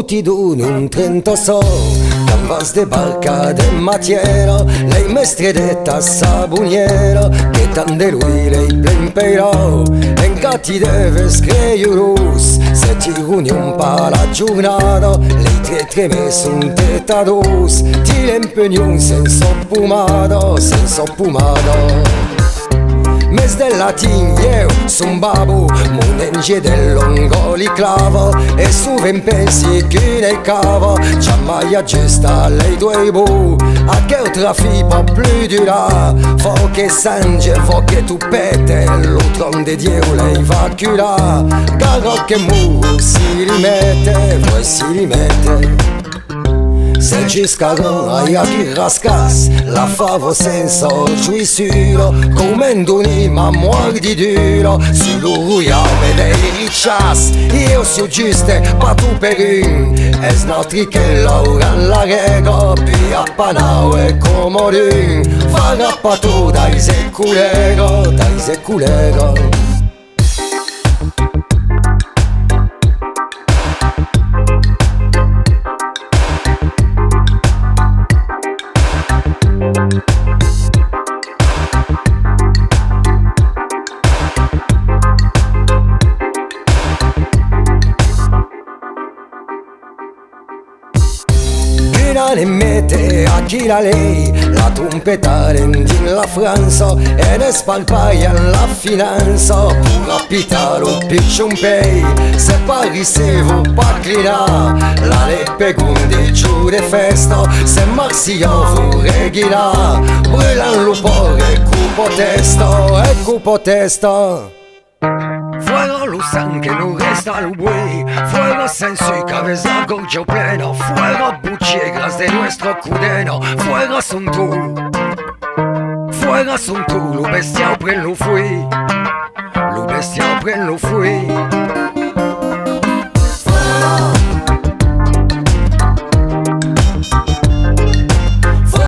ti doni un trento so, canvas de barca de matiera, lei mestre de tassabuniera, che tante lui lei plempeirò, en gatti deve screiurus, se ti riunion pa la giornata, lei tre messo un tetadus, ti l'impegno senza pumado. Mes del latin io son babu, monenge del longoli clavo, e suven pensi che ne cavo, giammaia gesta lei due bu, a che trafi pas plus du là, faut che sange, faut che tu pete, l'utron de Dieu lei va cura, caro che mu si rimette, voi si rimette. Se ci scaron aia chi rascas, la favo senza giuisuro, comendoni ma muordi duro, sull'uiame dei riccias, io su giuste pa tu per un, es nostri che lauran la rego, pia panau e comodun, vaga pa tu dai seculero, dai seculero. Ne mette a chi la lei, la trompeta in la Franza, e ne spalpaia la finanza, pur apita lo piccion pay, se parisevo pa clina, la leppe gundi giù de festa, se marsio fu reghina, brulan l'upore cupo testa. Fuego lo sangue non resta lo buey, fuego senso y cabeza gorgio pleno, fuego buchiegas de nuestro cudeno, fuego son tu, lo bestial pren lo fui,